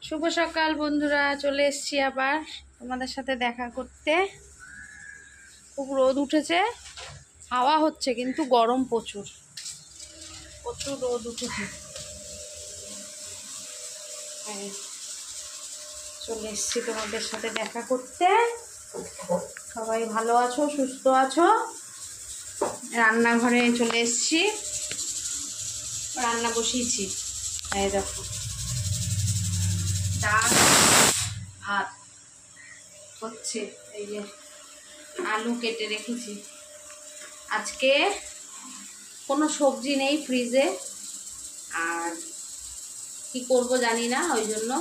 শুভ সকাল বন্ধুরা, চলে এসেছি আবার তোমাদের সাথে দেখা করতে। খুব রোদ উঠেছে, হাওয়া হচ্ছে কিন্তু গরম প্রচুর প্রচুর রোদ উঠেছে। চলে এসেছি তোমাদের সাথে দেখা করতে। সবাই ভালো আছো, সুস্থ আছো? রান্নাঘরে চলে এসেছি, রান্না বসিয়েছি। এই দেখো, ডাল ভাত হচ্ছে। এই যে আলু কেটে রেখেছি। আজকে কোনো সবজি নেই ফ্রিজে, আর কি করব জানি না, ওই জন্য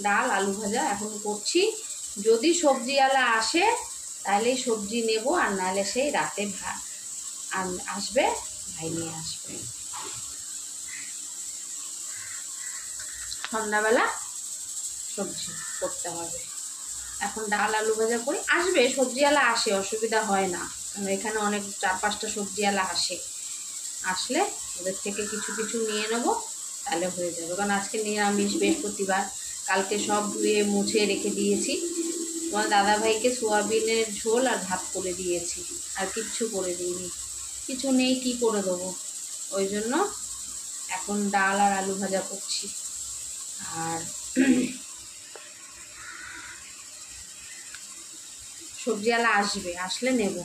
ডাল আলু ভাজা এখন করছি। যদি সবজিওয়ালা আসে তাহলে সবজি নেব, আর নাহলে সেই রাতে ভাত আসবে, ভাই নিয়ে আসবে। সন্ধ্যাবেলা সবজি করতে হবে। এখন ডাল আলু ভাজা করি, আসবে সবজিওয়ালা আসে, অসুবিধা হয় না। এখানে অনেক 4-5টা সবজিওয়ালা আসলে ওদের থেকে কিছু কিছু নিয়ে নেব, তাহলে হয়ে যাবে। কারণ আজকে নিরামিষ, বৃহস্পতিবার। কালকে সব ধুয়ে মুছে রেখে দিয়েছি। তোমার দাদাভাইকে সোয়াবিনের ঝোল আর ভাত করে দিয়েছি, আর কিচ্ছু করে দিইনি। কিছু নেই, কি করে দেবো? ওই জন্য এখন ডাল আর আলু ভাজা করছি। আর সবজিওয়ালা আসবে, আসলে নেব।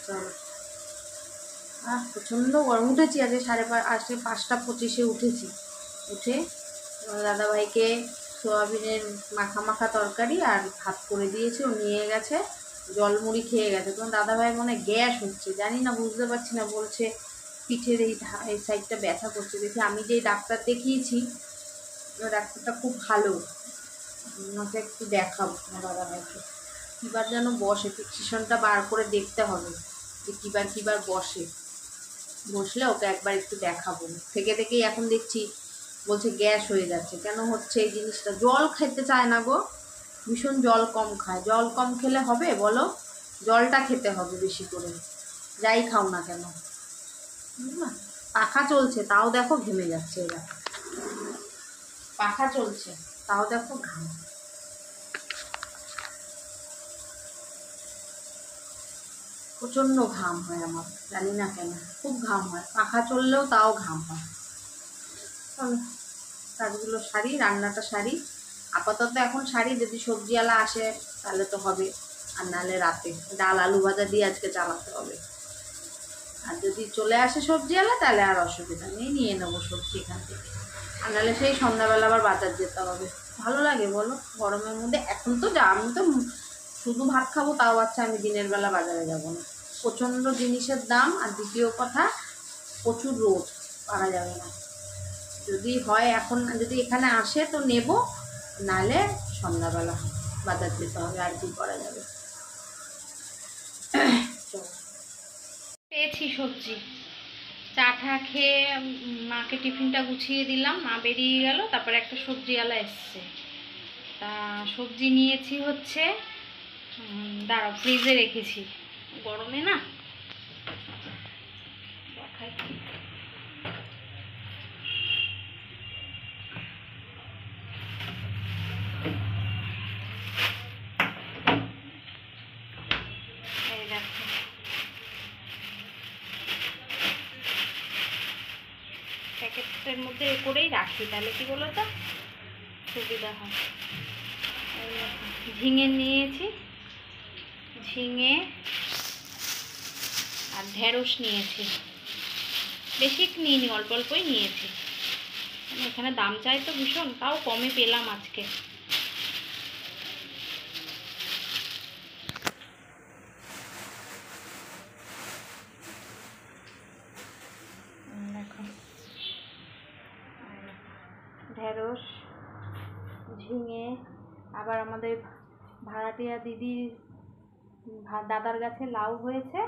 চলো। প্রচণ্ড গরম। উঠেছি আজকে 5:25 উঠেছি। উঠে দাদাভাইকে সোয়াবিনের মাখা মাখা তরকারি আর ভাত করে দিয়েছি, ও নিয়ে গেছে। জলমুড়ি খেয়ে গেছে। তোমার দাদাভাই মনে গ্যাস হচ্ছে, জানি না, বুঝতে পারছি না। বলছে পিঠের এই সাইডটা ব্যথা করছে। দেখি, আমি যেই ডাক্তার দেখিয়েছি ওই ডাক্তারটা খুব ভালো, ওনাকে একটু দেখাবো। তোমার দাদাভাইকে কীবার যেন বসে, প্রেসক্রিপশনটা বার করে দেখতে হবে যে কীবার বসে। বসলে ওকে একবার একটু দেখাবো। থেকে থেকেই এখন দেখছি বলছে গ্যাস হয়ে যাচ্ছে। কেন হচ্ছে এই জিনিসটা? জল খেতে চায় না গো, ভীষণ জল কম খায়। জল কম খেলে হবে বলো? জলটা খেতে হবে বেশি করে, যাই খাও না কেন। পাখা চলছে তাও দেখো ঘেমে যাচ্ছে এরা। পাখা চলছে তাও দেখো ঘাম। প্রচণ্ড ঘাম হয় আমার, জানি না কেন, খুব ঘাম হয়। পাখা চললেও তাও ঘাম হয়। কাজগুলো সারি, রান্নাটা সারি আপাতত। এখন সারি, যদি সবজিওয়ালা আসে তাহলে তো হবে, আর নাহলে রাতে ডাল আলু ভাজা দিয়ে আজকে চালাতে হবে। আর যদি চলে আসে সবজিওয়ালা তাহলে আর অসুবিধা নেই, নিয়ে নেবো সবজি এখান থেকে। আর নাহলে সেই সন্ধ্যাবেলা আবার বাজার যেতে হবে। ভালো লাগে বলো গরমের মধ্যে? এখন তো আমি তো শুধু ভাত খাবো, তাও আচ্ছা, আমি দিনের বেলা বাজারে যাব না। প্রচণ্ড জিনিসের দাম, আর দ্বিতীয় কথা প্রচুর রোদ, পারা যাবে না। যদি হয় এখন, যদি এখানে আসে তো নেব, নাহলে সন্ধ্যাবেলা বাজার যেতে হবে। আর কি করা যাবে। পেয়েছি সবজি, চা টা খেয়ে মাকে টিফিনটা গুছিয়ে দিলাম, মা বেরিয়ে গেল। তারপরে একটা সবজিওয়ালা এসছে, তা সবজি নিয়েছি হচ্ছে, দাঁড়াও ফ্রিজে রেখেছি, গরমে না দেখাই। এই দেখো, প্যাকেটের মধ্যে এ করেই রাখি, তাহলে কি বলো তো সুবিধা হয়। ঝিঙে নিয়েছি, ঝিঙে আর ঢেঁড়স নিয়েছি। বেশি নিইনি, অল্প অল্পই নিয়েছি। এখানে দাম চাই তো ভীষণ, তাও কমে পেলাম আজকে। দেখো, ঢেঁড়স, ঝিঙে, আবার আমাদের ভাড়াটিয়া দিদির দাদার গাছে লাউ হয়েছে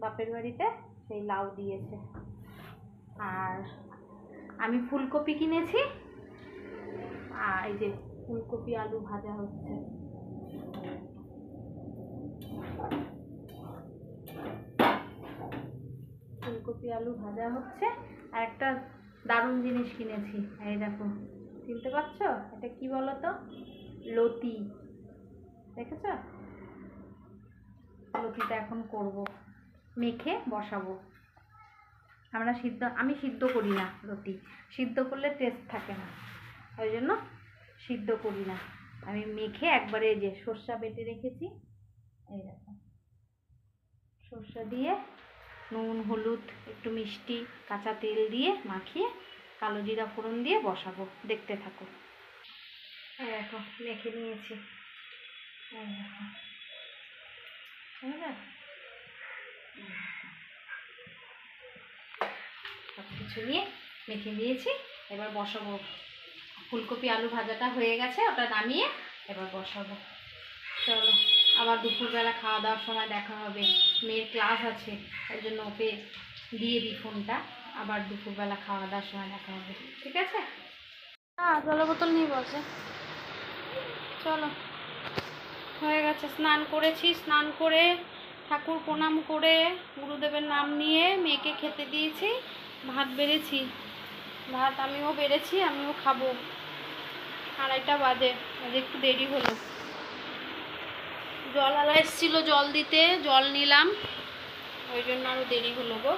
বাপের বাড়িতে, সেই লাউ দিয়েছে। আর আমি ফুলকপি কিনেছি, আর এই যে ফুলকপি আলু ভাজা হচ্ছে। ফুলকপি আলু ভাজা হচ্ছে, আর একটা দারুণ জিনিস কিনেছি। এই দেখো, চিনতে পারছো? এটা কি বলো তো? লতি। দেখেছো? লতিটা এখন করব, মেখে বসাবো। আমি সিদ্ধ করি না লতি, সিদ্ধ করলে টেস্ট থাকে না, ওই জন্য সিদ্ধ করি না। আমি মেখে একবারে যে সর্ষা বেটে রেখেছি, এই দেখো, সর্ষা দিয়ে নুন হলুদ একটু মিষ্টি কাঁচা তেল দিয়ে মাখিয়ে কালো জিরা ফোড়ন দিয়ে বসাবো, দেখতে থাকো। এই দেখো মেখে নিয়েছি, এই দেখো, সব কিছু নিয়ে মেখে নিয়েছি। এবার বসাবো। ফুলকপি আলু ভাজাটা হয়ে গেছে, ওটা নামিয়ে এবার বসাবো। চলো, আবার দুপুরবেলা খাওয়া দাওয়ার সময় দেখা হবে। মেয়ের ক্লাস আছে, তাই জন্য ওকে দিয়ে দিই ফোনটা। আবার দুপুরবেলা খাওয়া দাওয়ার সময় দেখা হবে, ঠিক আছে? হ্যাঁ, জলের বোতল নিয়ে বসে। চলো, হয়ে গেছে, স্নান করেছি। স্নান করে ঠাকুর প্রণাম করে গুরুদেবের নাম নিয়ে মেয়েকে খেতে দিয়েছি। ভাত বেড়েছি, ভাত আমিও বেড়েছি, আমিও খাবো। 2:30 বাজে, আজ একটু দেরি হলো। জলওয়ালা এসেছিলো জল দিতে, জল নিলাম, ওই জন্য আরও দেরি হলো গো,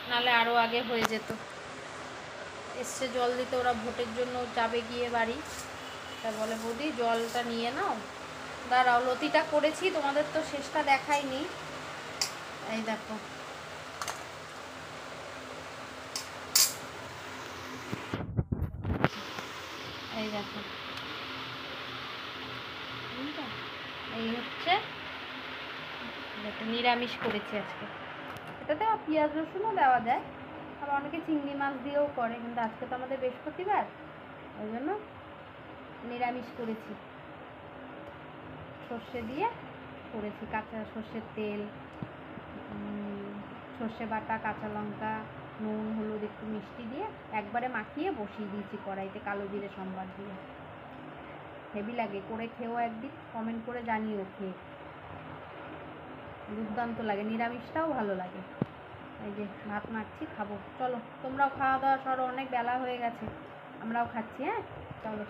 নাহলে আরও আগে হয়ে যেত। এসছে জল দিতে, ওরা ভোটের জন্য যাবে গিয়ে বাড়ি, তা বলে বৌদি জলটা নিয়ে নাও। দাঁড়াও, লতিটা করেছি, তোমাদের তো শেষটা দেখাইনি। এই দেখো, এই দেখো, এই হচ্ছে, এটা নিরামিষ করেছি আজকে। এটাতে পেঁয়াজ রসুনও দেওয়া যায়, আবার অনেকে চিংড়ি মাছ দিয়েও করে, কিন্তু আজকে তো আমাদের বৃহস্পতিবার, ওই জন্য নিরামিষ করেছি। সর্ষে দিয়ে করেছি, কাঁচা সর্ষের তেল, সর্ষে বাটা, কাঁচা লঙ্কা, নুন হলুদ একটু মিষ্টি দিয়ে একবারে মাখিয়ে বসিয়ে দিয়েছি কড়াইতে, কালো জিরে সম্বার দিয়ে। হেভি লাগে, করে খেয়েও একদিন, কমেন্ট করে জানিও খেয়ে, দুর্দান্ত লাগে। নিরামিষটাও ভালো লাগে। এই যে ভাত মাখছি, খাবো। চলো, তোমরাও খাওয়া দাওয়া করো, অনেক বেলা হয়ে গেছে, আমরাও খাচ্ছি। হ্যাঁ, চলো।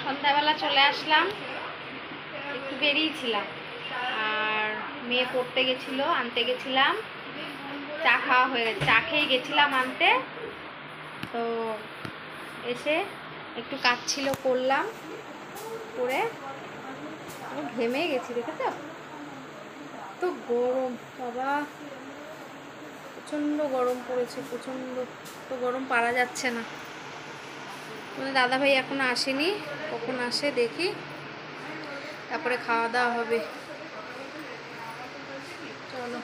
সন্ধ্যাবেলা চলে আসলাম, একটু বেরিয়েছিলাম, আর মেয়ে পড়তে গেছিলো, আনতে গেছিলাম। চা খাওয়া হয়ে গেছে, চা খেয়ে গেছিলাম আনতে, তো এসে একটু কাজ ছিল, করলাম, করে ঘেমে গেছি। দেখেছো তো গরম, বাবা প্রচণ্ড গরম পড়েছে, প্রচণ্ড। তো গরম পারা যাচ্ছে না। মানে দাদাভাই এখনো আসেনি, কখন আসে দেখি, তারপরে খাওয়া দাওয়া হবে। চলো।